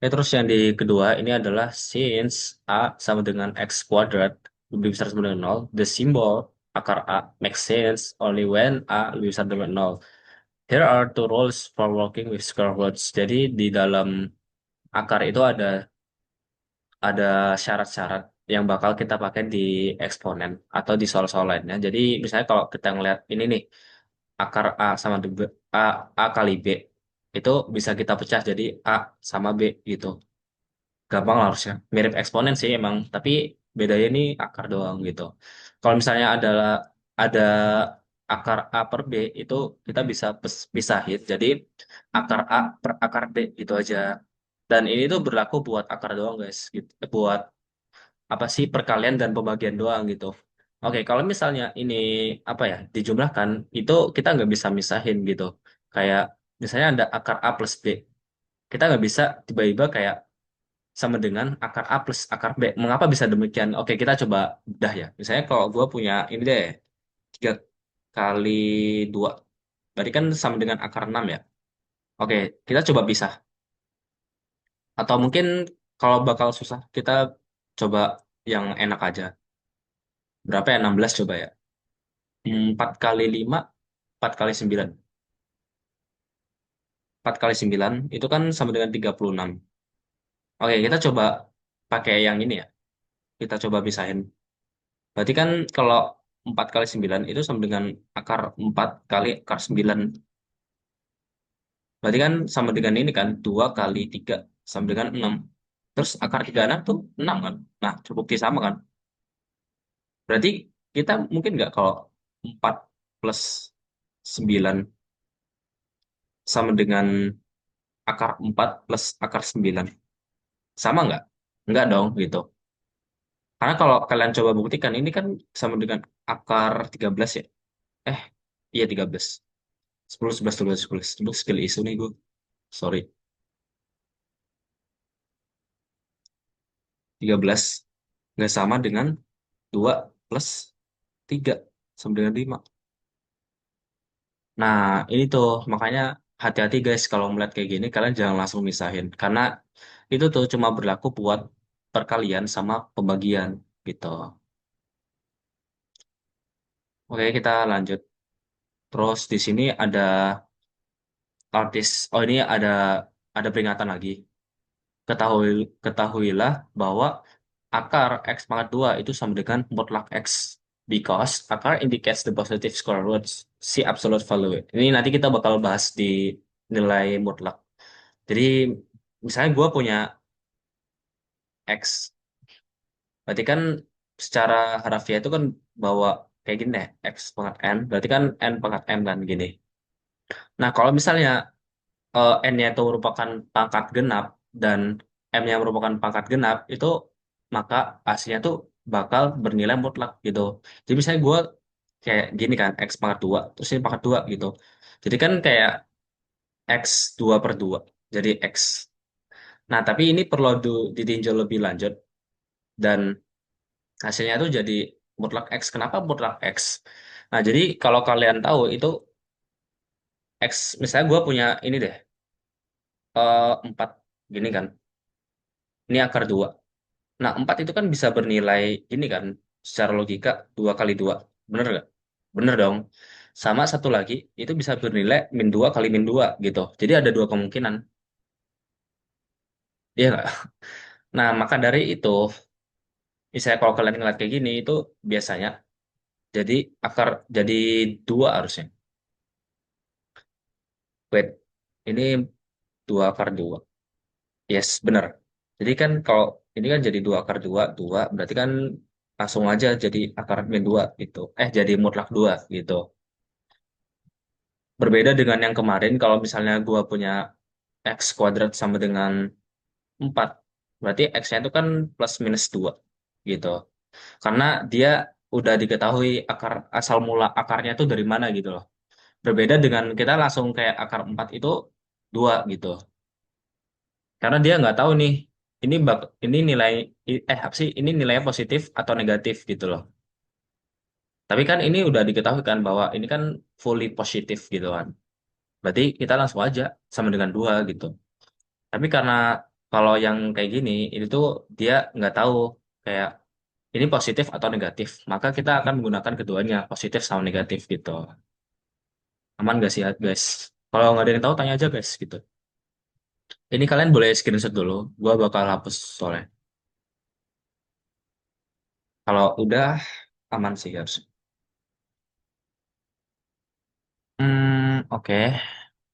Ya, terus yang di kedua ini adalah since A sama dengan X kuadrat lebih besar sama dengan nol, the symbol akar A makes sense only when A lebih besar dengan nol. Here are two rules for working with square roots. Jadi di dalam akar itu ada syarat-syarat yang bakal kita pakai di eksponen atau di soal-soal lainnya. Jadi misalnya kalau kita ngeliat ini nih, akar A sama A, A kali B itu bisa kita pecah jadi A sama B gitu. Gampang lah harusnya. Mirip eksponen sih emang, tapi bedanya ini akar doang gitu. Kalau misalnya ada akar A per B itu kita bisa pisahin. Jadi akar A per akar B gitu aja. Dan ini tuh berlaku buat akar doang guys, gitu. Buat apa sih perkalian dan pembagian doang gitu. Oke, kalau misalnya ini apa ya dijumlahkan itu kita nggak bisa misahin gitu. Kayak misalnya ada akar A plus B, kita nggak bisa tiba-tiba kayak sama dengan akar A plus akar B. Mengapa bisa demikian? Oke, kita coba bedah ya. Misalnya kalau gue punya ini deh, 3 kali 2. Berarti kan sama dengan akar 6 ya. Oke, kita coba pisah. Atau mungkin kalau bakal susah, kita coba yang enak aja. Berapa ya? 16 coba ya. 4 kali 5, 4 kali 9. 4 kali 9 itu kan sama dengan 36. Oke, kita coba pakai yang ini ya. Kita coba pisahin. Berarti kan kalau 4 kali 9 itu sama dengan akar 4 kali akar 9. Berarti kan sama dengan ini kan 2 kali 3 sama dengan 6. Terus akar 36 tuh 6 kan. Nah, terbukti sama kan. Berarti kita mungkin nggak kalau 4 plus 9 sama dengan akar 4 plus akar 9. Sama nggak? Nggak dong gitu. Karena kalau kalian coba buktikan ini kan sama dengan akar 13 ya. Eh, iya 13. 10, 11, 12, 11. Itu skill isu nih gue. Sorry. 13 nggak sama dengan 2 plus 3 sama dengan 5. Nah, ini tuh makanya hati-hati guys kalau melihat kayak gini kalian jangan langsung misahin karena itu tuh cuma berlaku buat perkalian sama pembagian gitu. Oke, kita lanjut. Terus di sini ada artis. Oh, ini ada peringatan lagi. Ketahuilah bahwa akar X pangkat 2 itu sama dengan mutlak X. Because akar indicates the positive square roots. See absolute value. Ini nanti kita bakal bahas di nilai mutlak. Jadi misalnya gue punya X. Berarti kan secara harafiah itu kan bawa kayak gini deh. X pangkat N. Berarti kan N pangkat M kan gini. Nah kalau misalnya N-nya itu merupakan pangkat genap dan M-nya merupakan pangkat genap, itu maka hasilnya tuh bakal bernilai mutlak gitu. Jadi misalnya gue kayak gini kan, X pangkat 2, terus ini pangkat 2 gitu. Jadi kan kayak X 2 per 2, jadi X. Nah, tapi ini perlu ditinjau lebih lanjut dan hasilnya tuh jadi mutlak X. Kenapa mutlak X? Nah, jadi kalau kalian tahu itu X, misalnya gue punya ini deh, 4 gini kan. Ini akar 2. Nah, 4 itu kan bisa bernilai ini kan, secara logika 2 kali 2. Bener nggak? Bener dong. Sama satu lagi, itu bisa bernilai min 2 kali min 2 gitu. Jadi ada dua kemungkinan. Iya nggak? Nah, maka dari itu, misalnya kalau kalian ngeliat kayak gini, itu biasanya jadi akar, jadi 2 harusnya. Wait, ini 2 akar 2. Yes, bener. Jadi kan kalau ini kan jadi 2 akar 2 2 berarti kan langsung aja jadi akar min 2 gitu. Jadi mutlak 2 gitu. Berbeda dengan yang kemarin, kalau misalnya gua punya X kuadrat sama dengan 4, berarti X-nya itu kan plus minus 2 gitu. Karena dia udah diketahui asal mula akarnya itu dari mana gitu loh. Berbeda dengan kita langsung kayak akar 4 itu 2 gitu. Karena dia nggak tahu nih, ini nilai, apa sih, ini nilainya positif atau negatif gitu loh. Tapi kan ini udah diketahui kan bahwa ini kan fully positif gitu kan. Berarti kita langsung aja sama dengan 2 gitu. Tapi karena Kalau yang kayak gini, itu tuh dia nggak tahu kayak ini positif atau negatif. Maka kita akan menggunakan keduanya, positif sama negatif gitu. Aman gak sih guys? Kalau nggak ada yang tahu, tanya aja guys gitu. Ini kalian boleh screenshot dulu. Gua bakal hapus soalnya. Kalau udah aman sih harus. Oke.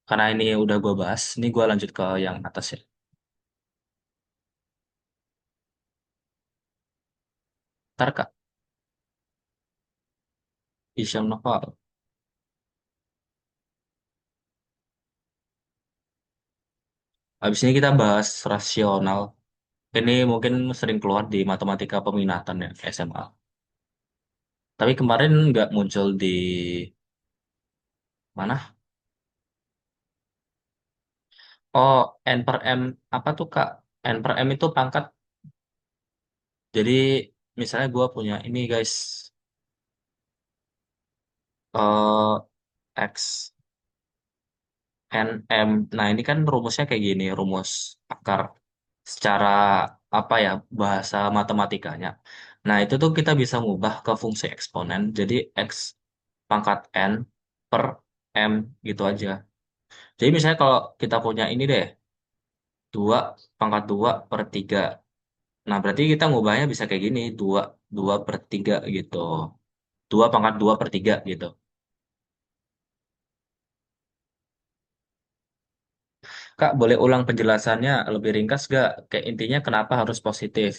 Karena ini udah gue bahas, ini gue lanjut ke yang atas ya. Ntar Kak, Isyam Novel. Habis ini kita bahas rasional. Ini mungkin sering keluar di matematika peminatan ya, SMA. Tapi kemarin nggak muncul di mana? Oh, N per M. Apa tuh Kak? N per M itu pangkat. Jadi misalnya gue punya ini guys. X, N, M. Nah ini kan rumusnya kayak gini. Rumus akar secara apa ya, bahasa matematikanya. Nah itu tuh kita bisa ngubah ke fungsi eksponen. Jadi X pangkat N per M gitu aja. Jadi misalnya kalau kita punya ini deh, 2 pangkat 2 per 3. Nah, berarti kita ngubahnya bisa kayak gini, 2 2 per 3 gitu. 2 pangkat 2 per 3 gitu. Kak, boleh ulang penjelasannya lebih ringkas gak? Kayak intinya kenapa harus positif?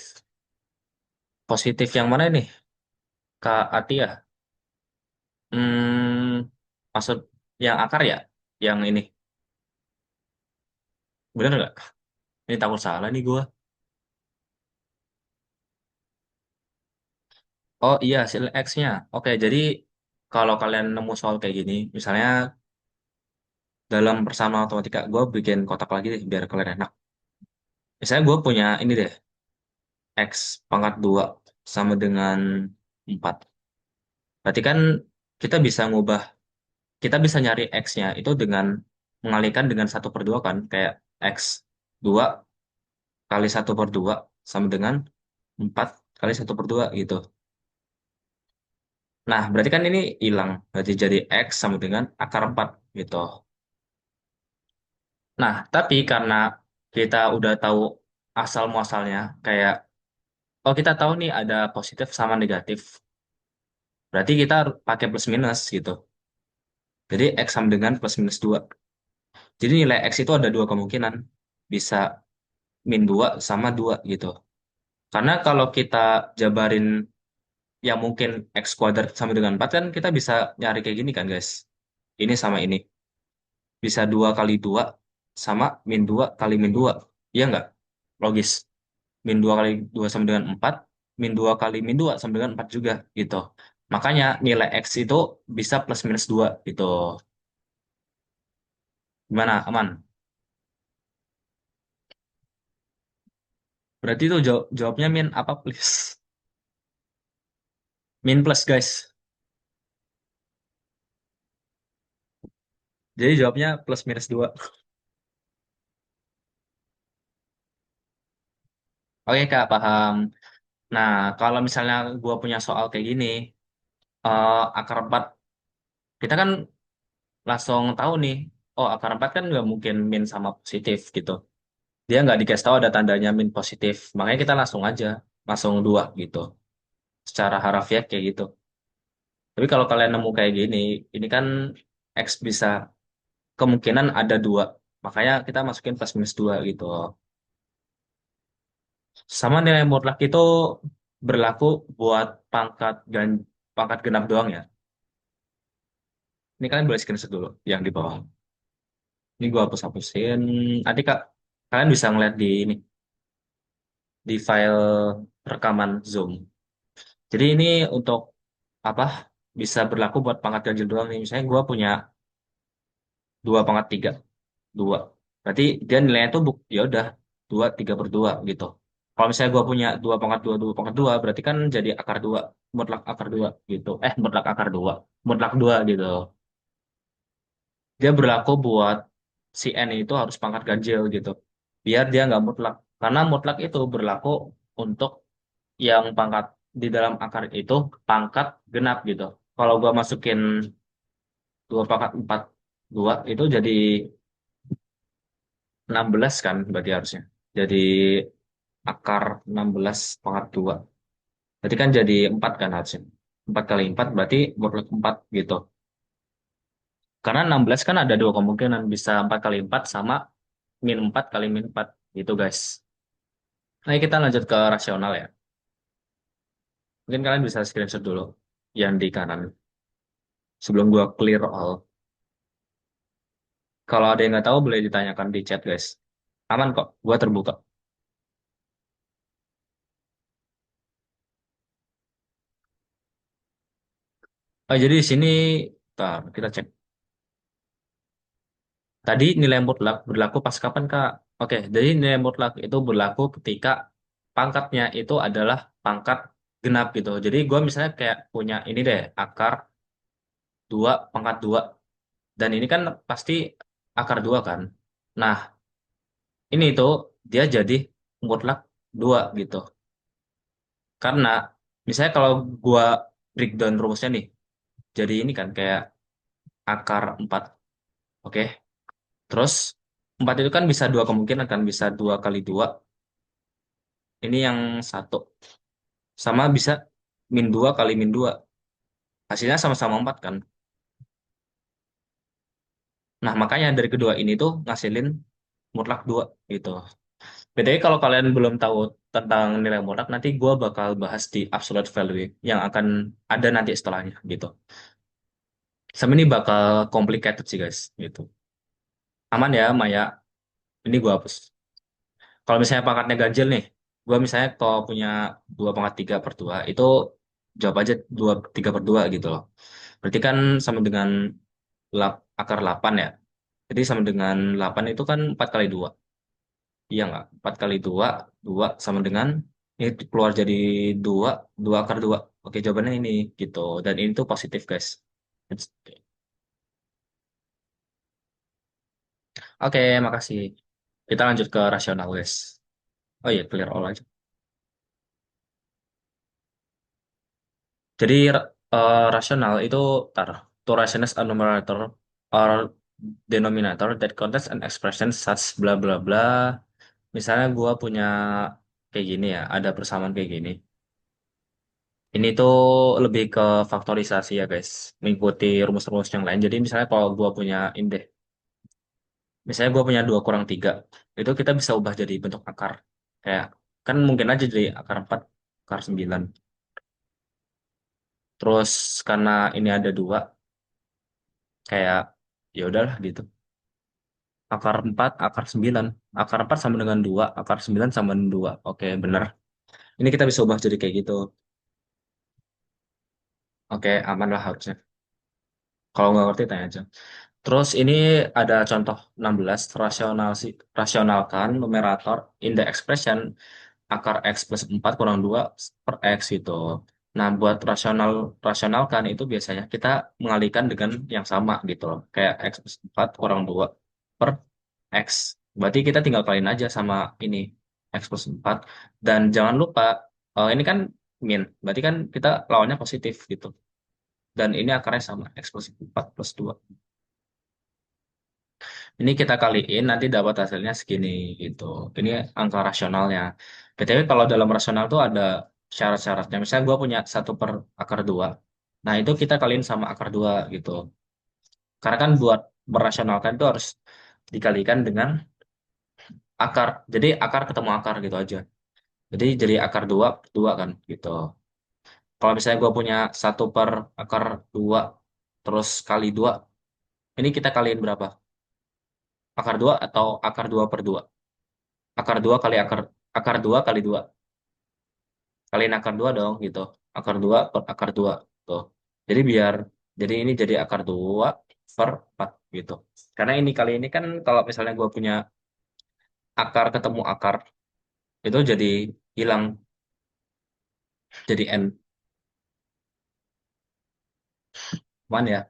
Positif yang mana nih, Kak Atia? Hmm, maksud yang akar ya? Yang ini. Bener nggak? Ini takut salah nih gua. Oh iya, hasil X-nya. Oke, jadi kalau kalian nemu soal kayak gini, misalnya dalam persamaan matematika, gue bikin kotak lagi deh, biar kalian enak. Misalnya gue punya ini deh, X pangkat 2 sama dengan 4. Berarti kan kita bisa ngubah, kita bisa nyari X-nya itu dengan mengalihkan dengan 1/2 kan. Kayak X 2 kali 1/2 sama dengan 4 kali 1/2 gitu. Nah, berarti kan ini hilang. Berarti jadi X sama dengan akar 4 gitu. Nah, tapi karena kita udah tahu asal muasalnya, kayak, oh kita tahu nih ada positif sama negatif. Berarti kita harus pakai plus minus gitu. Jadi X sama dengan plus minus 2. Jadi nilai X itu ada dua kemungkinan. Bisa min 2 sama 2 gitu. Karena kalau kita jabarin yang mungkin X kuadrat sama dengan 4 kan kita bisa nyari kayak gini kan guys. Ini sama ini. Bisa 2 kali 2 sama min 2 kali min 2. Iya nggak? Logis. Min 2 kali 2 sama dengan 4. Min 2 kali min 2 sama dengan 4 juga gitu. Makanya nilai X itu bisa plus minus 2 gitu. Gimana? Aman? Berarti itu jawabnya min apa please? Min plus guys. Jadi jawabnya plus minus 2. Oke Kak, paham. Nah, kalau misalnya gue punya soal kayak gini, akar 4, kita kan langsung tahu nih, oh akar 4 kan nggak mungkin min sama positif gitu. Dia nggak dikasih tahu ada tandanya min positif. Makanya kita langsung aja, langsung 2 gitu. Secara harafiah kayak gitu. Tapi kalau kalian nemu kayak gini, ini kan X bisa kemungkinan ada 2. Makanya kita masukin plus minus 2 gitu. Sama nilai mutlak itu berlaku buat pangkat genap doang ya. Ini kalian boleh screenshot dulu yang di bawah. Ini gua hapus-hapusin. Nanti Kak, kalian bisa ngeliat di ini, di file rekaman Zoom. Jadi ini untuk apa? Bisa berlaku buat pangkat ganjil doang nih. Misalnya gua punya 2/3. 2. Berarti dia nilainya tuh ya udah 2 3/2 gitu. Kalau misalnya gua punya 2/2 2/2, berarti kan jadi akar 2, mutlak akar 2 gitu. Mutlak akar 2, mutlak 2 gitu. Dia berlaku buat si N itu harus pangkat ganjil gitu. Biar dia nggak mutlak. Karena mutlak itu berlaku untuk yang pangkat di dalam akar itu pangkat genap gitu. Kalau gua masukin 2 pangkat 4 2 itu jadi 16 kan berarti harusnya. Jadi akar 16 pangkat 2. Berarti kan jadi 4 kan harusnya. 4 kali 4 berarti mutlak 4 gitu. Karena 16 kan ada dua kemungkinan. Bisa 4 kali 4 sama min 4 kali min 4 gitu guys. Nah kita lanjut ke rasional ya. Mungkin kalian bisa screenshot dulu yang di kanan. Sebelum gua clear all. Kalau ada yang nggak tahu boleh ditanyakan di chat guys. Aman kok, gua terbuka. Jadi di sini, tar, kita cek. Tadi nilai mutlak berlaku pas kapan Kak? Oke, jadi nilai mutlak itu berlaku ketika pangkatnya itu adalah pangkat genap gitu. Jadi gua misalnya kayak punya ini deh, akar 2 pangkat 2. Dan ini kan pasti akar 2 kan. Nah, ini tuh dia jadi mutlak 2 gitu. Karena misalnya kalau gua breakdown rumusnya nih, jadi ini kan kayak akar 4. Oke. Terus 4 itu kan bisa dua kemungkinan kan, bisa 2 kali 2. Ini yang satu. Sama bisa min 2 kali min 2. Hasilnya sama-sama 4 kan. Nah, makanya dari kedua ini tuh ngasilin mutlak 2 gitu. Btw kalau kalian belum tahu tentang nilai mutlak, nanti gua bakal bahas di absolute value yang akan ada nanti setelahnya gitu. Sama ini bakal complicated sih guys gitu. Aman ya Maya, ini gua hapus. Kalau misalnya pangkatnya ganjil nih, gua misalnya kalau punya 2 pangkat 3/2, itu jawab aja 2 3/2 gitu loh. Berarti kan sama dengan akar 8 ya. Jadi sama dengan 8 itu kan 4 kali 2. Iya nggak? 4 kali 2 2 sama dengan, ini keluar jadi 2 2 akar 2. Oke, jawabannya ini gitu. Dan ini tuh positif guys. Oke, makasih. Kita lanjut ke rasional guys. Oh iya, clear all aja. Jadi rasional itu tar to rationalize a numerator or denominator that contains an expression such bla bla bla. Misalnya gua punya kayak gini ya, ada persamaan kayak gini. Ini tuh lebih ke faktorisasi ya guys, mengikuti rumus-rumus yang lain. Jadi misalnya kalau gua punya ini deh, misalnya gua punya 2 kurang 3, itu kita bisa ubah jadi bentuk akar. Kayak kan mungkin aja jadi akar 4, akar 9. Terus karena ini ada 2, kayak ya udahlah gitu. Akar 4 akar 9. Akar 4 sama dengan 2 akar 9 sama dengan 2. Oke, bener. Ini kita bisa ubah jadi kayak gitu. Oke, aman lah harusnya. Kalau nggak ngerti, tanya aja. Terus ini ada contoh 16, rasionalkan numerator in the expression akar x plus 4 kurang 2 per x gitu. Nah, buat rasionalkan itu biasanya kita mengalihkan dengan yang sama gitu loh. Kayak x plus 4 kurang 2 per x. Berarti kita tinggal kaliin aja sama ini, x plus 4. Dan jangan lupa, ini kan min. Berarti kan kita lawannya positif gitu. Dan ini akarnya sama, x plus 4 plus 2. Ini kita kaliin, nanti dapat hasilnya segini gitu. Ini angka rasionalnya. BTW kalau dalam rasional tuh ada syarat-syaratnya. Misalnya gue punya 1/akar 2. Nah itu kita kaliin sama akar 2 gitu. Karena kan buat merasionalkan itu harus dikalikan dengan akar. Jadi akar ketemu akar gitu aja. Jadi akar 2/2 kan gitu. Kalau misalnya gue punya 1/akar 2 terus kali 2, ini kita kaliin berapa? Akar 2 atau akar 2/2? Akar 2 kali akar 2 kali 2. Kaliin akar 2 dong gitu. Akar 2 per akar 2 tuh. Jadi jadi ini jadi akar 2 per 4 gitu. Karena ini kali ini kan kalau misalnya gue punya akar ketemu akar, itu jadi hilang, jadi n. Cuman ya,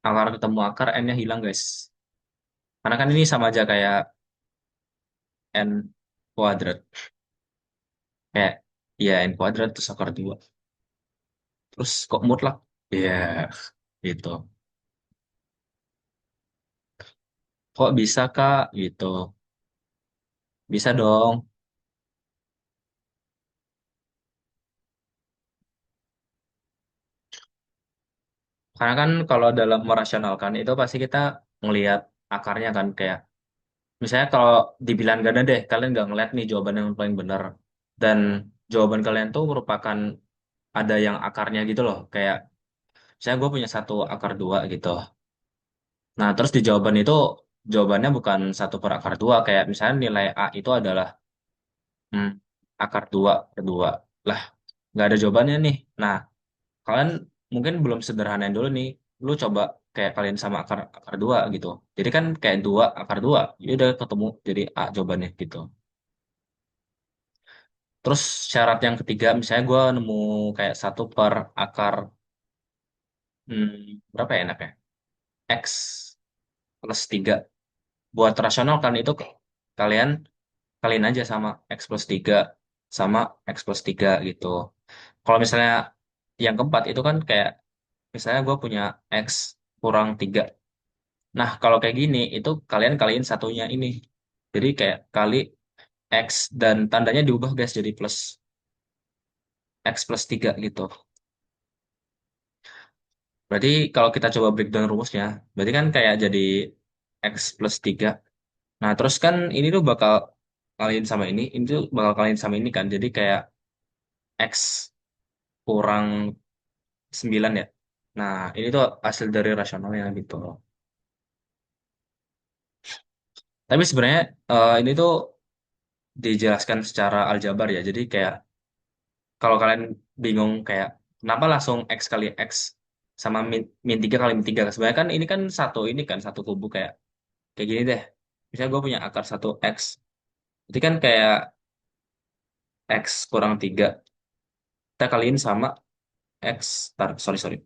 akar ketemu akar n-nya hilang guys. Karena kan ini sama aja kayak n kuadrat. Kayak ya n kuadrat terus akar 2. Terus kok mutlak? Ya, gitu. Kok bisa Kak? Gitu. Bisa dong. Karena kan kalau dalam merasionalkan itu pasti kita ngelihat akarnya kan kayak misalnya kalau dibilang ganda deh, kalian nggak ngeliat nih jawaban yang paling benar dan jawaban kalian tuh merupakan ada yang akarnya gitu loh. Kayak misalnya gue punya satu akar dua gitu. Nah terus di jawaban itu jawabannya bukan satu per akar dua kayak misalnya nilai A itu adalah hmm, akar dua per dua lah nggak ada jawabannya nih. Nah kalian mungkin belum sederhanain dulu nih. Lu coba kayak kalian sama akar akar dua gitu. Jadi kan kayak dua akar dua, ya udah ketemu jadi A jawabannya gitu. Terus syarat yang ketiga, misalnya gue nemu kayak satu per akar berapa ya enaknya? X plus 3. Buat rasional kan itu kalian kalian aja sama X plus 3 sama X plus 3 gitu. Kalau misalnya yang keempat itu kan kayak misalnya gue punya X kurang 3. Nah, kalau kayak gini, itu kalian kaliin satunya ini. Jadi kayak kali X dan tandanya diubah guys jadi plus X plus 3 gitu. Berarti kalau kita coba breakdown rumusnya, berarti kan kayak jadi X plus 3. Nah, terus kan ini tuh bakal kalian sama ini tuh bakal kalian sama ini kan. Jadi kayak X kurang 9 ya. Nah, ini tuh hasil dari rasionalnya gitu loh. Tapi sebenarnya ini tuh dijelaskan secara aljabar ya. Jadi kayak kalau kalian bingung kayak kenapa langsung X kali X sama min 3 kali min 3. Sebenarnya kan ini kan satu ini kan satu kubu kayak gini deh. Misalnya gue punya akar satu X. Jadi kan kayak X kurang 3. Kita kaliin sama X. Sorry, sorry.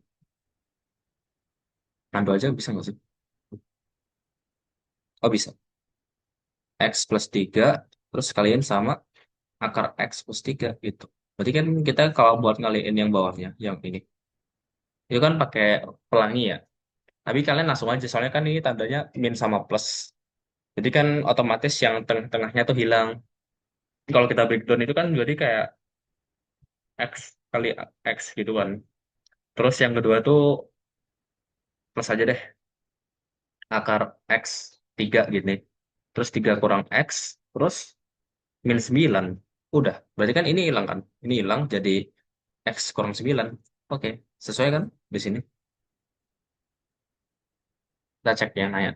Nambah aja bisa nggak sih? Oh bisa. X plus 3. Terus kalian sama akar X plus 3 gitu. Berarti kan kita kalau buat ngaliin yang bawahnya, yang ini. Itu kan pakai pelangi ya. Tapi kalian langsung aja, soalnya kan ini tandanya min sama plus. Jadi kan otomatis yang tengah-tengahnya tuh hilang. Kalau kita breakdown itu kan jadi kayak X kali X gitu kan. Terus yang kedua tuh plus aja deh, akar X 3 gini. Terus 3 kurang X, terus min 9. Udah, berarti kan ini hilang kan? Ini hilang jadi X kurang 9. Oke, sesuai kan di sini? Kita cek yang nanya.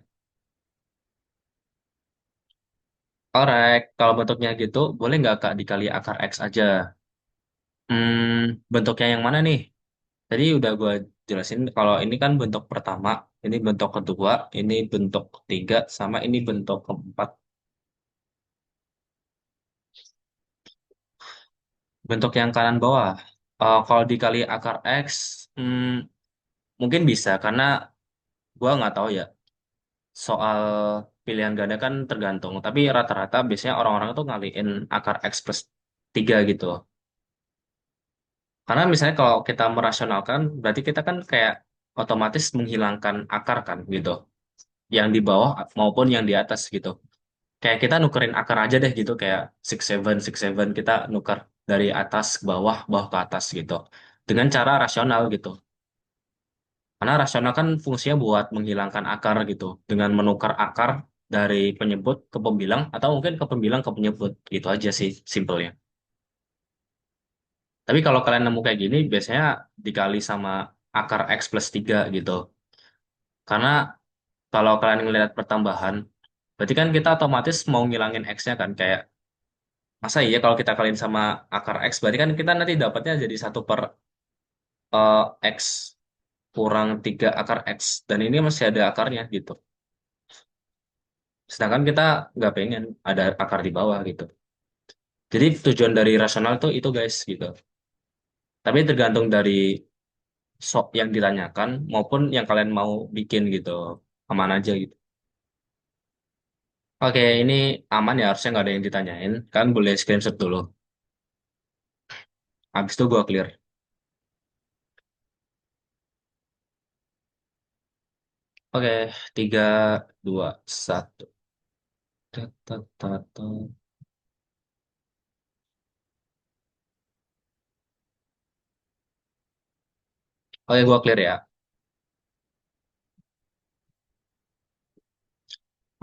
Alright, kalau bentuknya gitu, boleh nggak Kak dikali akar X aja? Bentuknya yang mana nih? Tadi udah gue jelasin kalau ini kan bentuk pertama, ini bentuk kedua, ini bentuk ketiga, sama ini bentuk keempat. Bentuk yang kanan bawah, kalau dikali akar X, hmm, mungkin bisa karena gue nggak tahu ya soal pilihan ganda kan tergantung. Tapi rata-rata biasanya orang-orang tuh ngaliin akar X plus 3 gitu. Karena misalnya kalau kita merasionalkan, berarti kita kan kayak otomatis menghilangkan akar kan gitu. Yang di bawah maupun yang di atas gitu. Kayak kita nukerin akar aja deh gitu kayak six seven kita nuker dari atas ke bawah bawah ke atas gitu dengan cara rasional gitu karena rasional kan fungsinya buat menghilangkan akar gitu dengan menukar akar dari penyebut ke pembilang atau mungkin ke pembilang ke penyebut gitu aja sih simpelnya. Tapi kalau kalian nemu kayak gini biasanya dikali sama akar x plus 3 gitu karena kalau kalian ngelihat pertambahan berarti kan kita otomatis mau ngilangin x-nya kan kayak masa iya kalau kita kaliin sama akar X, berarti kan kita nanti dapatnya jadi satu per X kurang 3 akar X. Dan ini masih ada akarnya gitu. Sedangkan kita nggak pengen ada akar di bawah gitu. Jadi tujuan dari rasional tuh itu guys gitu. Tapi tergantung dari sok yang ditanyakan maupun yang kalian mau bikin gitu. Aman aja gitu. Oke, ini aman ya, harusnya nggak ada yang ditanyain. Kan boleh screenshot dulu. Habis itu gua clear. Oke, 3, 2, 1. Tat, tat, tat, tat. Oke, gua clear ya.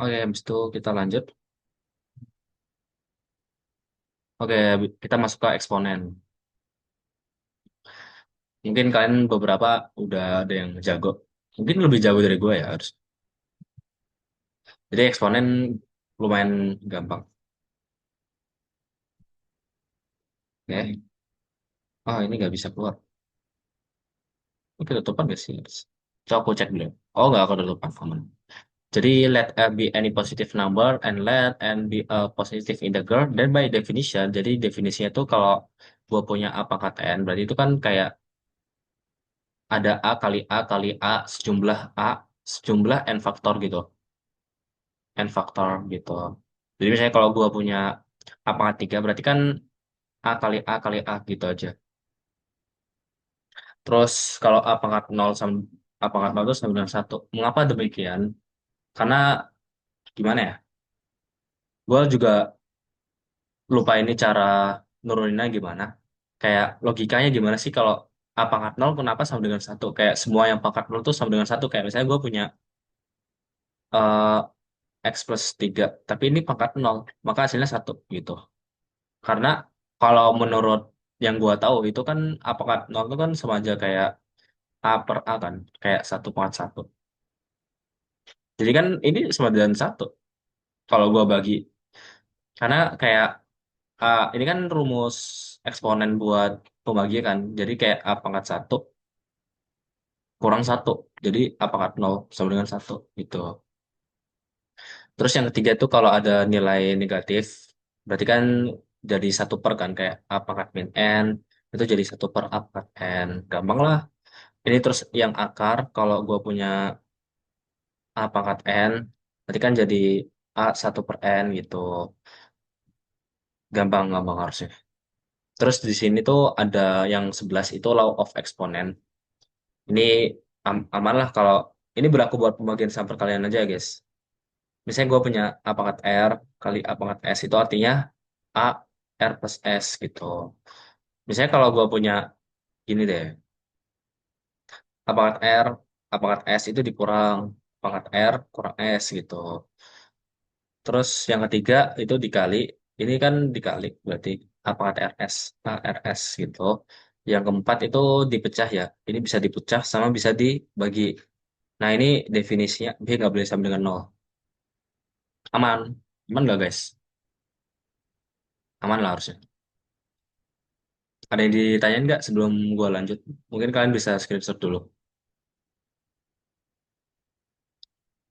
Oke, habis itu kita lanjut. Oke, kita masuk ke eksponen. Mungkin kalian beberapa udah ada yang jago. Mungkin lebih jago dari gue ya harus. Jadi eksponen lumayan gampang. Oke. Oh, ini nggak bisa keluar. Oke, tutupan nggak sih? Coba aku cek dulu. Oh, nggak aku tutupan. Aman. Jadi let R be any positive number and let N be a positive integer. Then by definition, jadi definisinya tuh kalau gue punya A pangkat N, berarti itu kan kayak ada A kali A kali A sejumlah N faktor gitu. N faktor gitu. Jadi misalnya kalau gue punya A pangkat 3, berarti kan A kali A kali A gitu aja. Terus kalau A pangkat nol sama A pangkat 0 itu sama dengan 1. Mengapa demikian? Karena gimana ya? Gue juga lupa ini cara nuruninnya gimana. Kayak logikanya gimana sih kalau A pangkat nol kenapa sama dengan 1? Kayak semua yang pangkat nol itu sama dengan 1. Kayak misalnya gue punya eh, X plus 3, tapi ini pangkat nol, maka hasilnya 1 gitu. Karena kalau menurut yang gua tahu itu kan A pangkat nol itu kan sama aja kayak A per A kan, kayak 1 pangkat 1. Jadi kan ini sama dengan 1 kalau gua bagi. Karena kayak ini kan rumus eksponen buat pembagian kan. Jadi kayak A pangkat 1 kurang 1. Jadi A pangkat nol sama dengan 1 gitu. Terus yang ketiga itu kalau ada nilai negatif, berarti kan jadi 1 per kan, kayak A pangkat min N, itu jadi 1 per A pangkat N. Gampang lah. Ini terus yang akar, kalau gue punya A pangkat N, berarti kan jadi A 1 per N gitu. Gampang harusnya. Terus di sini tuh ada yang 11 itu law of exponent. Ini aman lah kalau ini berlaku buat pembagian sampel kalian aja guys. Misalnya gue punya A pangkat R kali A pangkat S itu artinya A R plus S gitu. Misalnya kalau gue punya gini deh, A pangkat R, A pangkat S itu dikurang A pangkat R kurang S gitu. Terus yang ketiga itu dikali, ini kan dikali berarti A pangkat RS, ARS gitu. Yang keempat itu dipecah ya, ini bisa dipecah sama bisa dibagi. Nah ini definisinya B nggak boleh sama dengan nol. Aman, aman nggak guys? Aman lah harusnya. Ada yang ditanyain nggak sebelum gua lanjut? Mungkin kalian bisa screenshot dulu.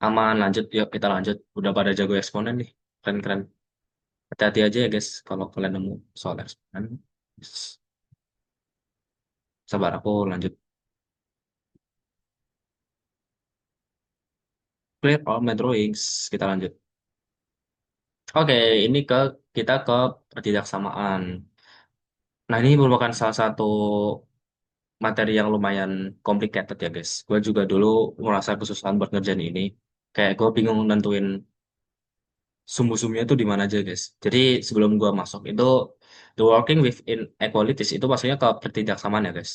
Aman, lanjut. Yuk kita lanjut. Udah pada jago eksponen nih. Keren-keren. Hati-hati aja ya guys kalau kalian nemu soal eksponen. Sabar aku lanjut. Clear all my drawings. Kita lanjut. Oke, ini kita ke pertidaksamaan. Nah, ini merupakan salah satu materi yang lumayan complicated ya, guys. Gue juga dulu merasa kesusahan buat ngerjain ini. Kayak gue bingung nentuin sumbu-sumbunya itu di mana aja, guys. Jadi sebelum gue masuk itu the working with inequalities itu maksudnya ke pertidaksamaan ya, guys.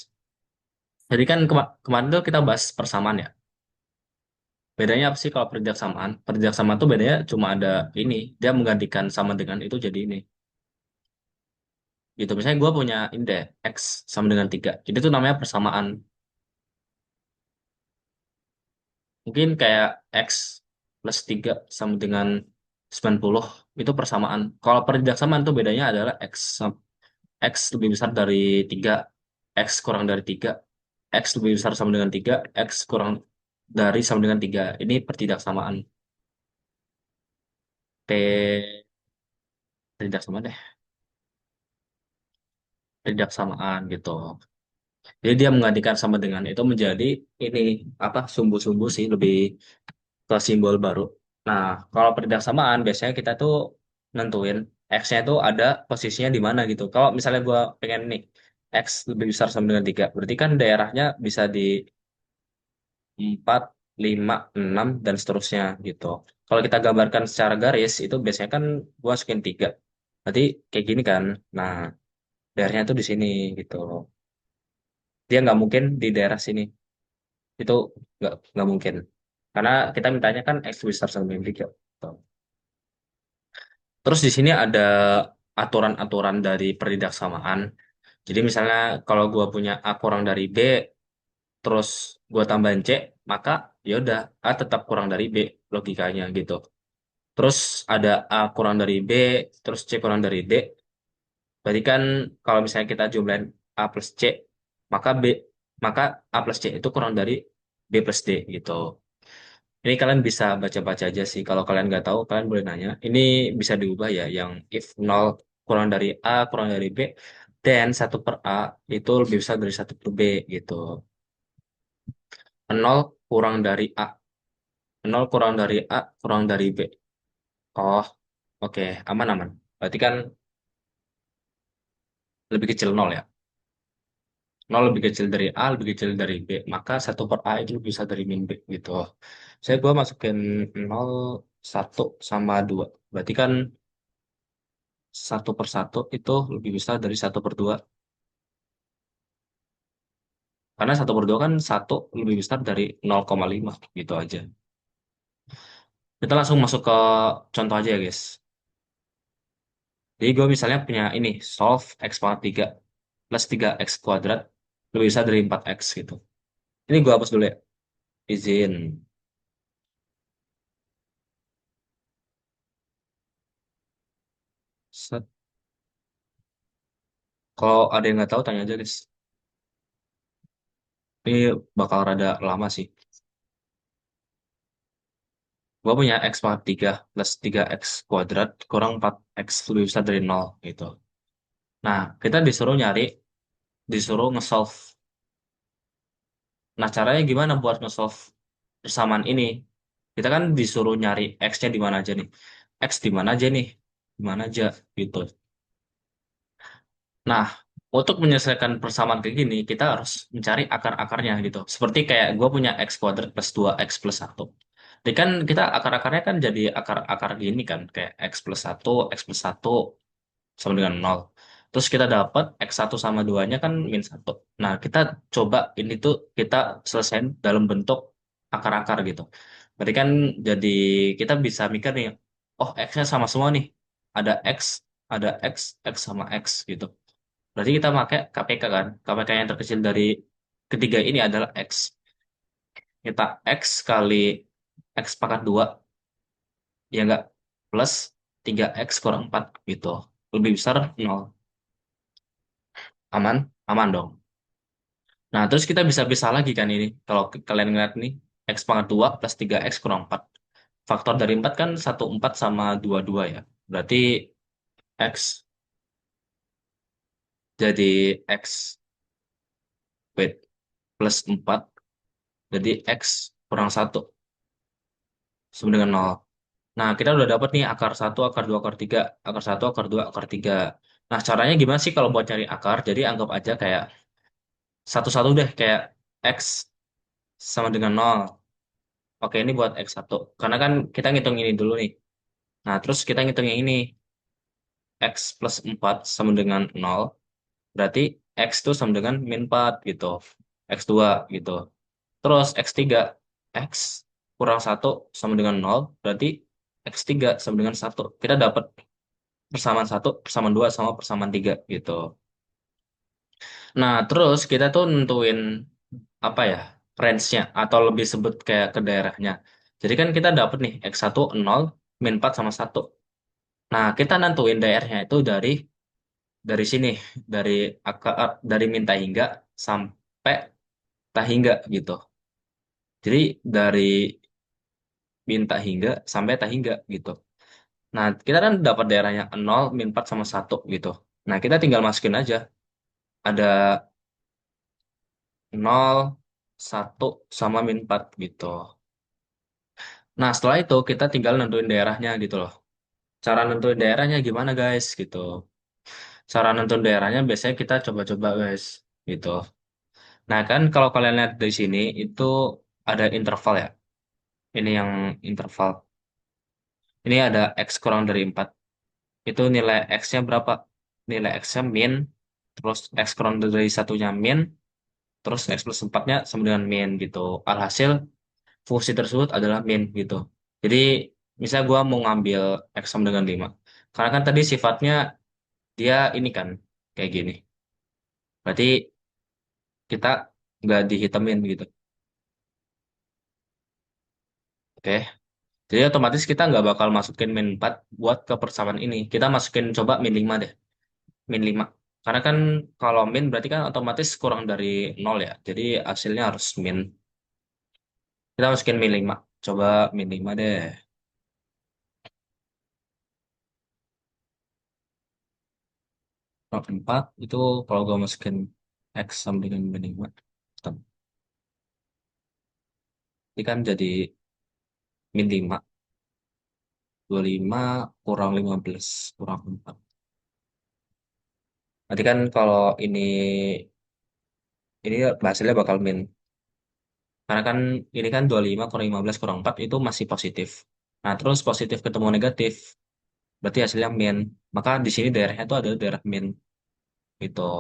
Jadi kan kemarin tuh kita bahas persamaan ya. Bedanya apa sih kalau pertidaksamaan? Pertidaksamaan tuh bedanya cuma ada ini, dia menggantikan sama dengan itu jadi ini. Gitu. Misalnya gue punya ini deh, X sama dengan 3. Jadi itu namanya persamaan. Mungkin kayak X plus 3 sama dengan 90 itu persamaan. Kalau perjaksamaan itu bedanya adalah X lebih besar dari 3, X kurang dari 3, X lebih besar sama dengan 3, X kurang dari sama dengan 3. Ini pertidaksamaan. Pertidaksamaan deh. Pertidaksamaan gitu. Jadi dia menggantikan sama dengan itu menjadi ini apa sumbu-sumbu sih lebih ke simbol baru. Nah, kalau peridaksamaan biasanya kita tuh nentuin X-nya itu ada posisinya di mana gitu. Kalau misalnya gue pengen nih X lebih besar sama dengan 3, berarti kan daerahnya bisa di 4, 5, 6, dan seterusnya gitu. Kalau kita gambarkan secara garis, itu biasanya kan gue masukin 3. Berarti kayak gini kan. Nah, daerahnya tuh di sini gitu. Dia nggak mungkin di daerah sini. Itu nggak mungkin. Karena kita mintanya kan X lebih besar sama dengan 3. Terus di sini ada aturan-aturan dari peridaksamaan. Jadi misalnya kalau gua punya A kurang dari B, terus gua tambahin C, maka ya udah A tetap kurang dari B logikanya gitu. Terus ada A kurang dari B, terus C kurang dari D. Berarti kan kalau misalnya kita jumlahin A plus C, maka maka A plus C itu kurang dari B plus D gitu. Ini kalian bisa baca-baca aja sih. Kalau kalian nggak tahu, kalian boleh nanya. Ini bisa diubah ya, yang if nol kurang dari A kurang dari B, dan satu per A itu lebih besar dari satu per B gitu. Nol kurang dari A, nol kurang dari A kurang dari B. Oh, oke, aman-aman. Berarti kan lebih kecil nol ya. Nol lebih kecil dari A, lebih kecil dari B. Maka satu per A itu lebih besar dari min B gitu. Saya gua masukin nol, satu sama 2. Berarti kan satu per satu itu lebih besar dari satu per dua. Karena satu per dua kan satu lebih besar dari 0,5 gitu aja. Kita langsung masuk ke contoh aja ya guys. Jadi gue misalnya punya ini, solve x pangkat 3 plus 3x kuadrat lebih besar dari 4x gitu. Ini gue hapus dulu ya. Izin. Set. Kalau ada yang nggak tahu tanya aja guys. Ini bakal rada lama sih. Gue punya x pangkat 3 plus 3x kuadrat kurang 4x lebih besar dari 0 gitu. Nah, kita disuruh nyari, disuruh nge-solve. Nah, caranya gimana buat nge-solve persamaan ini? Kita kan disuruh nyari X-nya di mana aja nih. X di mana aja nih? Di mana aja gitu. Nah, untuk menyelesaikan persamaan kayak gini, kita harus mencari akar-akarnya gitu. Seperti kayak gue punya X kuadrat plus 2X plus 1. Jadi kan kita akar-akarnya kan jadi akar-akar gini kan. Kayak X plus satu sama dengan nol. Terus kita dapat X1 sama 2-nya kan min satu. Nah, kita coba ini tuh kita selesaiin dalam bentuk akar-akar gitu. Berarti kan jadi kita bisa mikir nih, oh X-nya sama semua nih. Ada X, ada X, X sama X gitu. Berarti kita pakai KPK kan. KPK yang terkecil dari ketiga ini adalah X. Kita X kali X pangkat 2, ya enggak, plus 3X kurang 4 gitu. Lebih besar nol. Aman? Aman dong. Nah, terus kita bisa pisah lagi kan ini. Kalau kalian ngeliat nih, X pangkat 2 plus 3X kurang 4. Faktor dari 4 kan 1/4 sama 22 ya. Berarti X jadi X, wait, plus 4. Jadi X kurang satu sama dengan nol. Nah, kita udah dapat nih akar satu, akar 2, akar 3, akar satu, akar 2, akar 3. Nah, caranya gimana sih kalau buat cari akar? Jadi anggap aja kayak satu-satu deh, kayak X sama dengan nol. Oke, ini buat X1. Karena kan kita ngitung ini dulu nih. Nah, terus kita ngitung yang ini. X plus 4 sama dengan nol. Berarti X itu sama dengan min 4 gitu. X2 gitu. Terus X3. X kurang satu sama dengan nol. Berarti X3 sama dengan satu. Kita dapat persamaan satu, persamaan 2 sama persamaan 3 gitu. Nah, terus kita tuh nentuin apa ya? Range-nya atau lebih sebut kayak ke daerahnya. Jadi kan kita dapat nih X1 nol, min 4 sama satu. Nah, kita nentuin daerahnya itu dari sini, dari dari minta hingga sampai tak hingga gitu. Jadi dari minta hingga sampai tak hingga gitu. Nah, kita kan dapat daerahnya nol, min 4 sama satu gitu. Nah, kita tinggal masukin aja. Ada nol, satu sama min 4 gitu. Nah, setelah itu kita tinggal nentuin daerahnya gitu loh. Cara nentuin daerahnya gimana guys gitu. Cara nentuin daerahnya biasanya kita coba-coba guys gitu. Nah, kan kalau kalian lihat di sini itu ada interval ya. Ini yang interval. Ini ada X kurang dari 4. Itu nilai X-nya berapa? Nilai X-nya min, terus X kurang dari satunya min, terus X plus 4-nya sama dengan min gitu. Alhasil, fungsi tersebut adalah min gitu. Jadi, misalnya gua mau ngambil X sama dengan 5. Karena kan tadi sifatnya dia ini kan, kayak gini. Berarti kita nggak dihitamin gitu. Oke. Jadi otomatis kita nggak bakal masukin min 4 buat ke persamaan ini. Kita masukin coba min 5 deh. Min 5. Karena kan kalau min berarti kan otomatis kurang dari nol ya. Jadi hasilnya harus min. Kita masukin min 5. Coba min 5 deh. Not 4 itu kalau gue masukin X sama dengan min 5. Ini kan jadi min 5. 25 kurang 15 kurang 4. Nanti kan kalau ini hasilnya bakal min. Karena kan ini kan 25 kurang 15 kurang 4 itu masih positif. Nah, terus positif ketemu negatif, berarti hasilnya min. Maka di sini daerahnya itu adalah daerah min. Gitu.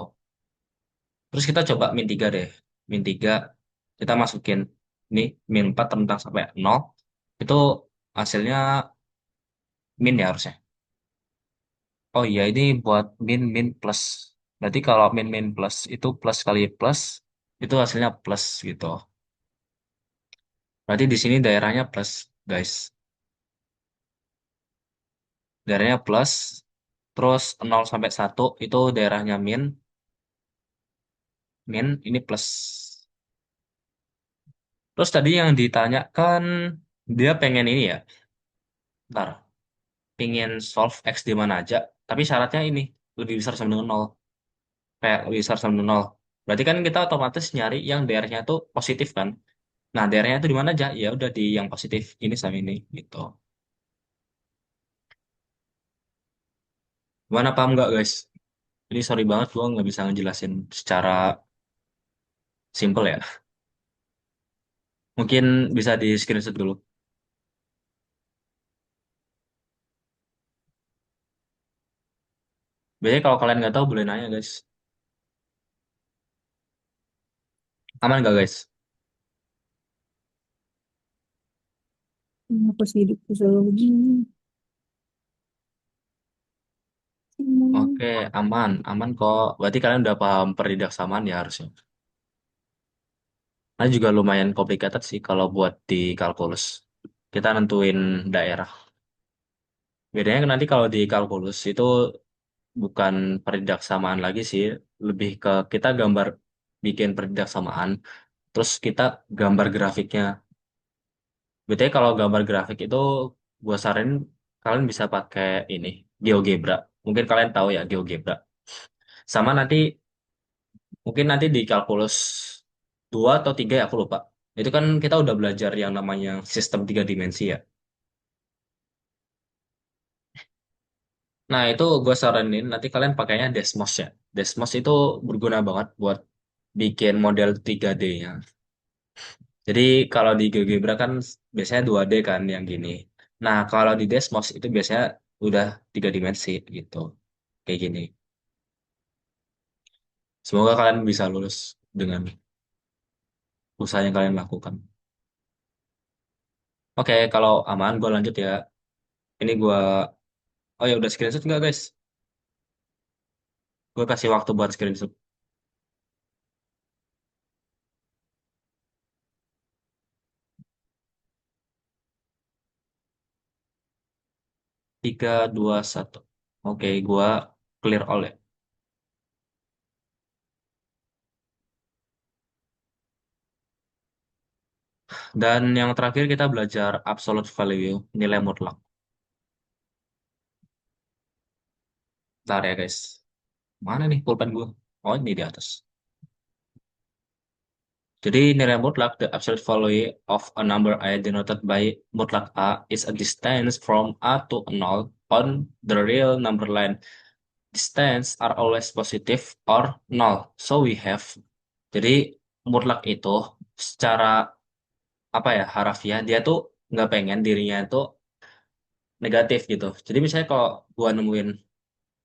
Terus kita coba min 3 deh. Min 3 kita masukin ini min 4 tentang sampai nol. Itu hasilnya min ya harusnya. Oh iya, ini buat min min plus. Berarti kalau min min plus itu plus kali plus, itu hasilnya plus gitu. Berarti di sini daerahnya plus, guys. Daerahnya plus, terus 0 sampai 1 itu daerahnya min, min ini plus. Terus tadi yang ditanyakan, dia pengen ini ya, ntar, pengen solve X di mana aja, tapi syaratnya ini, lebih besar sama dengan nol. Kayak lebih besar sama dengan nol. Berarti kan kita otomatis nyari yang daerahnya tuh positif kan. Nah, daerahnya itu di mana aja? Ya udah di yang positif, ini sama ini, gitu. Gimana paham nggak guys? Ini sorry banget gua nggak bisa ngejelasin secara simple ya. Mungkin bisa di screenshot dulu. Biasanya kalau kalian nggak tahu boleh nanya guys. Aman nggak guys? Kenapa sih hidupku selalu begini? Oke, aman, aman kok. Berarti kalian udah paham peridaksamaan ya harusnya. Nah juga lumayan complicated sih kalau buat di kalkulus. Kita nentuin daerah. Bedanya kan nanti kalau di kalkulus itu bukan peridaksamaan lagi sih, lebih ke kita gambar bikin peridaksamaan, terus kita gambar grafiknya. Bedanya kalau gambar grafik itu gua saranin kalian bisa pakai ini, GeoGebra. Mungkin kalian tahu ya GeoGebra. Sama nanti mungkin nanti di kalkulus 2 atau 3 ya aku lupa. Itu kan kita udah belajar yang namanya sistem 3 dimensi ya. Nah itu gue saranin nanti kalian pakainya Desmos ya. Desmos itu berguna banget buat bikin model 3D-nya. Jadi kalau di GeoGebra kan biasanya 2D kan yang gini. Nah kalau di Desmos itu biasanya udah 3 dimensi gitu. Kayak gini. Semoga kalian bisa lulus dengan usaha yang kalian lakukan. Oke, kalau aman gue lanjut ya. Ini gue, oh ya udah screenshot nggak guys? Gue kasih waktu buat screenshot. 3, 2, 1. Oke, gue clear all ya. Dan yang terakhir kita belajar absolute value, nilai mutlak. Bentar ya guys. Mana nih pulpen gue? Oh ini di atas. Jadi nilai mutlak, the absolute value of a number A denoted by mutlak A is a distance from A to 0 on the real number line. Distance are always positive or null. So we have. Jadi mutlak itu secara apa ya harafiah dia tuh nggak pengen dirinya itu negatif gitu. Jadi misalnya kalau gua nemuin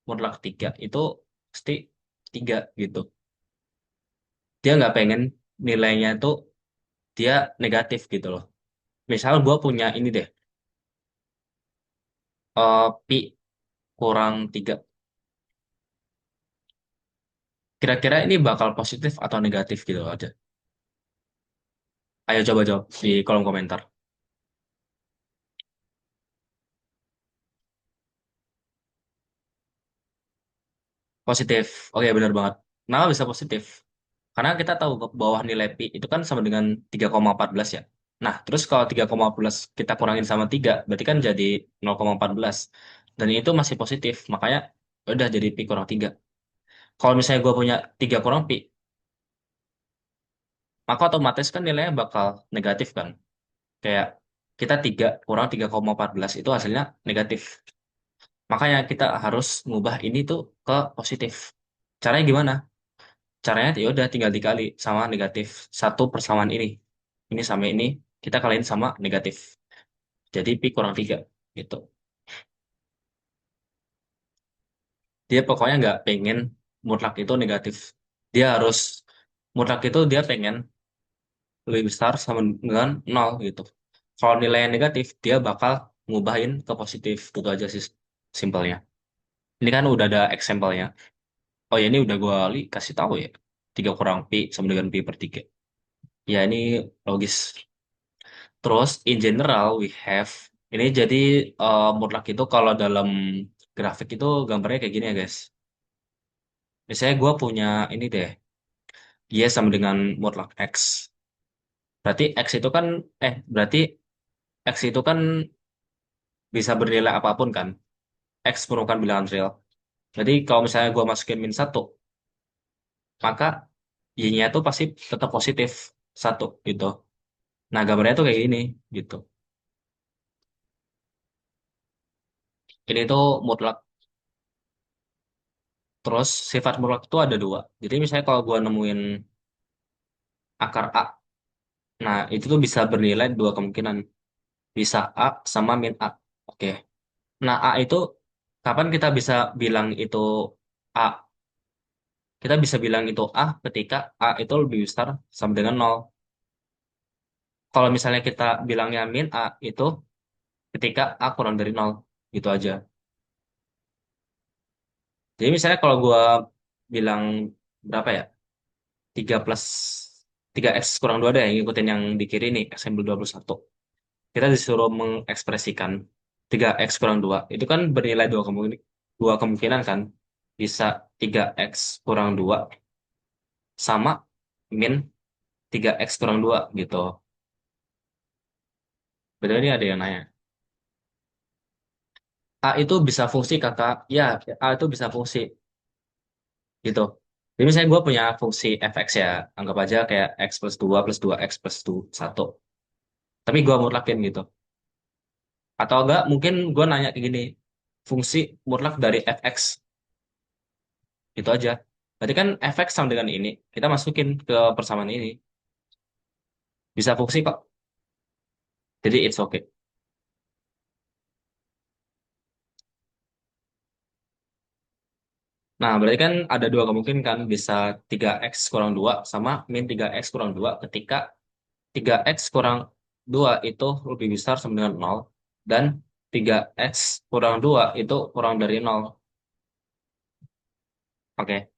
mutlak 3 itu pasti 3 gitu. Dia nggak pengen nilainya itu dia negatif gitu loh. Misal gua punya ini deh, pi kurang 3. Kira-kira ini bakal positif atau negatif gitu aja. Ayo coba jawab di kolom komentar. Positif. Oke, benar banget. Kenapa bisa positif? Karena kita tahu ke bawah nilai pi itu kan sama dengan 3,14 ya. Nah, terus kalau 3,14 kita kurangin sama 3 berarti kan jadi 0,14. Dan itu masih positif, makanya udah jadi pi kurang 3. Kalau misalnya gue punya 3 kurang pi, maka otomatis kan nilainya bakal negatif kan. Kayak kita 3 kurang 3,14 itu hasilnya negatif. Makanya kita harus ngubah ini tuh ke positif. Caranya gimana? Caranya ya udah tinggal dikali sama negatif satu persamaan ini. Ini sama ini kita kaliin sama negatif. Jadi pi kurang 3 gitu. Dia pokoknya nggak pengen mutlak itu negatif. Dia harus mutlak itu dia pengen lebih besar sama dengan nol gitu. Kalau nilainya negatif, dia bakal ngubahin ke positif. Gitu aja sih simpelnya. Ini kan udah ada example-nya. Oh ya ini udah gue kasih tahu ya. 3 kurang pi sama dengan pi per 3. Ya ini logis. Terus in general we have ini jadi mutlak itu kalau dalam grafik itu gambarnya kayak gini ya guys. Misalnya gue punya ini deh, y sama dengan mutlak x. Berarti x itu kan berarti x itu kan bisa bernilai apapun kan. X merupakan bilangan real. Jadi kalau misalnya gue masukin min satu, maka y-nya itu pasti tetap positif satu gitu. Nah gambarnya tuh kayak gini gitu. Ini tuh mutlak. Terus sifat mutlak itu ada dua. Jadi misalnya kalau gue nemuin akar A, nah itu tuh bisa bernilai dua kemungkinan. Bisa A sama min A. Oke. Nah A itu kapan kita bisa bilang itu A? Kita bisa bilang itu A ketika A itu lebih besar sama dengan nol. Kalau misalnya kita bilangnya min A itu ketika A kurang dari nol. Gitu aja. Jadi misalnya kalau gue bilang berapa ya? 3 plus 3x kurang 2 deh, ngikutin yang di kiri nih, eksempel 21. Kita disuruh mengekspresikan 3x kurang 2 itu kan bernilai dua kemungkinan kan. Bisa 3x kurang 2 sama min 3x kurang 2 gitu. Betul ini ada yang nanya. A itu bisa fungsi kakak, ya A itu bisa fungsi gitu. Jadi misalnya gue punya fungsi fx ya, anggap aja kayak x plus 2 x plus 1. Tapi gue mutlakin gitu. Atau enggak mungkin gue nanya kayak gini, fungsi mutlak dari fx itu aja. Berarti kan fx sama dengan ini, kita masukin ke persamaan ini. Bisa fungsi kok. Jadi it's okay. Nah, berarti kan ada dua kemungkinan kan, bisa 3x kurang 2 sama min 3x kurang 2 ketika 3x kurang 2 itu lebih besar sama dengan nol dan 3x kurang 2 itu kurang dari nol. Oke.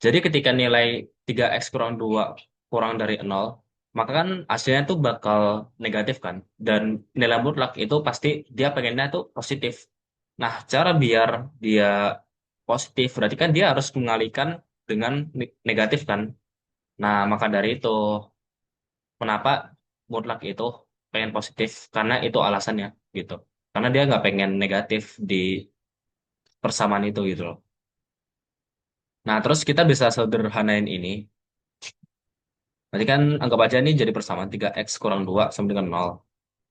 Jadi ketika nilai 3x kurang 2 kurang dari nol, maka kan hasilnya tuh bakal negatif kan. Dan nilai mutlak itu pasti dia pengennya tuh positif. Nah, cara biar dia positif, berarti kan dia harus mengalihkan dengan negatif kan. Nah, maka dari itu, kenapa mutlak itu pengen positif? Karena itu alasannya gitu. Karena dia nggak pengen negatif di persamaan itu gitu loh. Nah, terus kita bisa sederhanain ini. Berarti kan anggap aja ini jadi persamaan 3x kurang 2 sama dengan 0.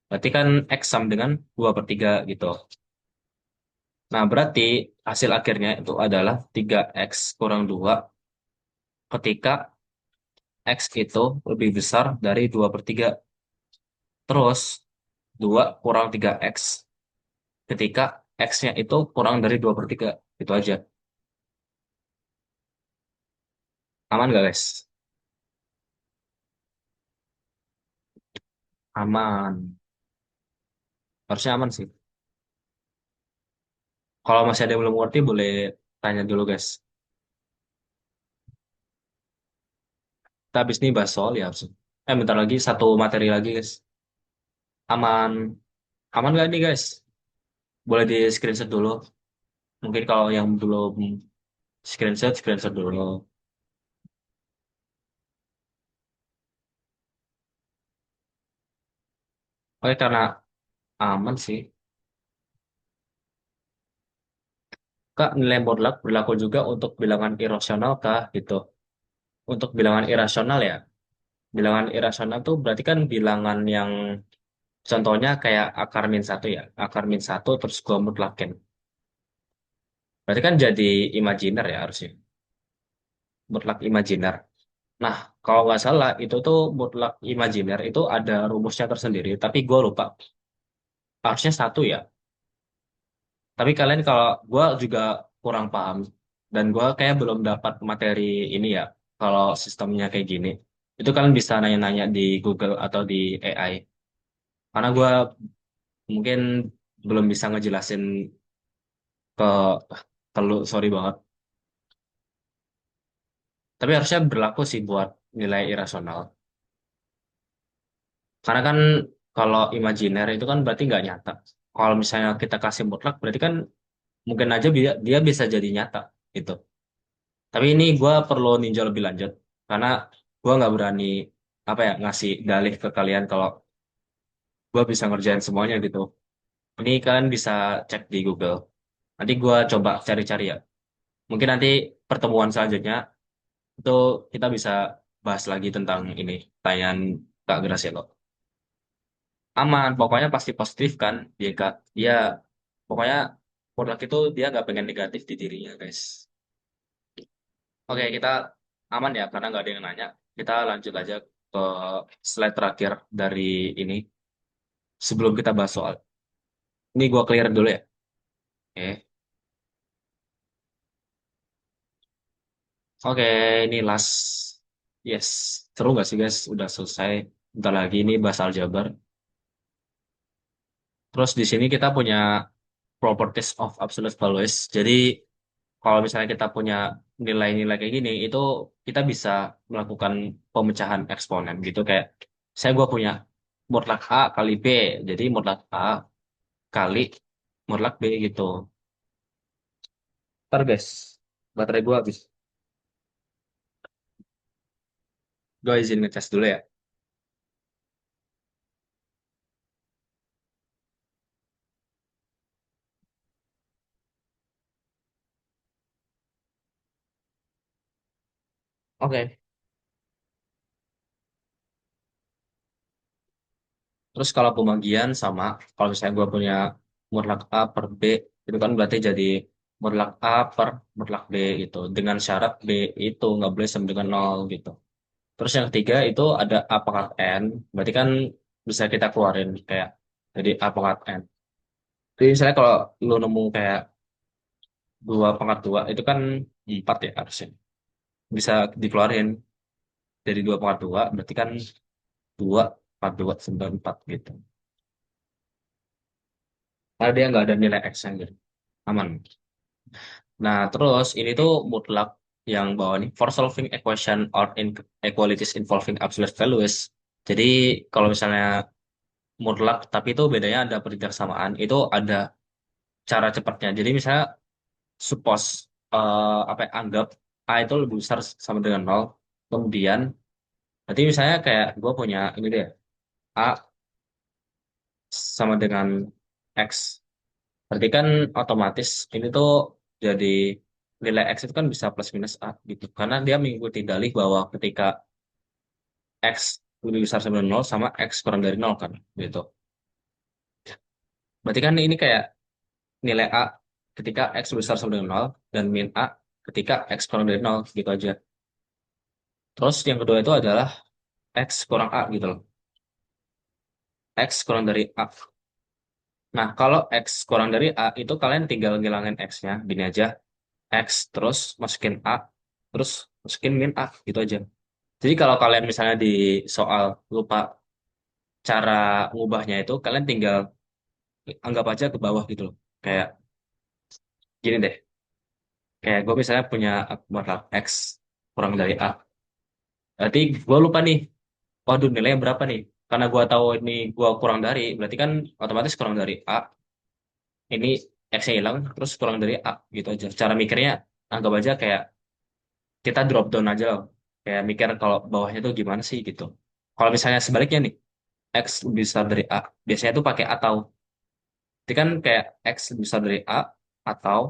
Berarti kan x sama dengan 2/3 gitu. Nah, berarti hasil akhirnya itu adalah 3x kurang 2 ketika x itu lebih besar dari 2/3. Terus 2 kurang 3x ketika x-nya itu kurang dari 2/3. Itu aja. Aman gak guys? Aman. Harusnya aman sih. Kalau masih ada yang belum ngerti, boleh tanya dulu guys. Kita habis ini bahas soal ya harusnya. Bentar lagi satu materi lagi guys. Aman. Aman gak nih guys? Boleh di screenshot dulu. Mungkin kalau yang belum screenshot, screenshot dulu. Oke, karena aman sih. Kak, nilai mutlak berlaku juga untuk bilangan irasional kah? Gitu. Untuk bilangan irasional ya. Bilangan irasional tuh berarti kan bilangan yang contohnya kayak akar min satu ya. Akar min satu terus gua mutlakin. Berarti kan jadi imajiner ya harusnya. Mutlak imajiner. Nah, kalau nggak salah itu tuh mutlak imajiner itu ada rumusnya tersendiri. Tapi gue lupa. Harusnya satu ya. Tapi kalian kalau gue juga kurang paham. Dan gue kayak belum dapat materi ini ya. Kalau sistemnya kayak gini. Itu kalian bisa nanya-nanya di Google atau di AI. Karena gue mungkin belum bisa ngejelasin ke lu, sorry banget. Tapi harusnya berlaku sih buat nilai irasional. Karena kan kalau imajiner itu kan berarti nggak nyata. Kalau misalnya kita kasih mutlak, berarti kan mungkin aja dia bisa jadi nyata gitu. Tapi ini gue perlu ninjau lebih lanjut karena gue nggak berani apa ya ngasih dalih ke kalian kalau gue bisa ngerjain semuanya gitu. Ini kalian bisa cek di Google. Nanti gue coba cari-cari ya. Mungkin nanti pertemuan selanjutnya itu kita bisa bahas lagi tentang ini pertanyaan Kak Graciela. Aman, pokoknya pasti positif kan dia Kak. Dia pokoknya produk itu dia nggak pengen negatif di dirinya guys. Oke, kita aman ya karena nggak ada yang nanya. Kita lanjut aja ke slide terakhir dari ini sebelum kita bahas soal. Ini gua clear dulu ya. Oke, oke, ini last. Yes, seru nggak sih guys? Udah selesai. Bentar lagi ini bahas aljabar. Terus di sini kita punya properties of absolute values. Jadi kalau misalnya kita punya nilai-nilai kayak gini, itu kita bisa melakukan pemecahan eksponen gitu. Kayak saya gue punya mutlak A kali B, jadi mutlak A kali mutlak B gitu. Ntar guys, baterai gue habis. Gue izin ngecas dulu ya. Oke. Terus kalau pembagian sama, kalau misalnya gue punya mutlak A per B, itu kan berarti jadi mutlak A per mutlak B gitu. Dengan syarat B itu nggak boleh sama dengan nol gitu. Terus yang ketiga itu ada A pangkat N, berarti kan bisa kita keluarin kayak jadi A pangkat N. Jadi misalnya kalau lu nemu kayak 2/2, itu kan 4 ya harusnya. Bisa dikeluarin dari 2/2, berarti kan 2/2 9/4 gitu. Karena dia nggak ada nilai X yang gitu. Aman. Nah, terus ini tuh mutlak yang bawah nih. For solving equation or inequalities involving absolute values. Jadi kalau misalnya mutlak, tapi itu bedanya ada persamaan. Itu ada cara cepatnya. Jadi misalnya suppose apa ya, anggap A itu lebih besar sama dengan nol. Kemudian berarti misalnya kayak gue punya ini deh, A sama dengan X. Berarti kan otomatis ini tuh jadi nilai X itu kan bisa plus minus A gitu. Karena dia mengikuti dalih bahwa ketika X lebih besar sama nol sama X kurang dari nol kan, gitu. Berarti kan ini kayak nilai A ketika X besar sama dengan nol dan min A ketika X kurang dari nol gitu aja. Terus yang kedua itu adalah X kurang A gitu loh. X kurang dari A. Nah, kalau X kurang dari A itu kalian tinggal ngilangin X-nya, gini aja. X terus masukin A, terus masukin min A gitu aja. Jadi kalau kalian misalnya di soal lupa cara ngubahnya itu, kalian tinggal anggap aja ke bawah gitu loh. Kayak gini deh, kayak gue misalnya punya modal X kurang dari A. Berarti gue lupa nih, waduh nilainya berapa nih? Karena gue tahu ini gue kurang dari, berarti kan otomatis kurang dari A, ini X-nya hilang, terus kurang dari A gitu aja. Cara mikirnya anggap aja kayak kita drop down aja loh. Kayak mikir kalau bawahnya tuh gimana sih gitu. Kalau misalnya sebaliknya nih, X lebih besar dari A, biasanya tuh pakai atau. Jadi kan kayak X lebih besar dari A, atau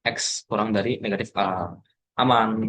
X kurang dari negatif A. Aman.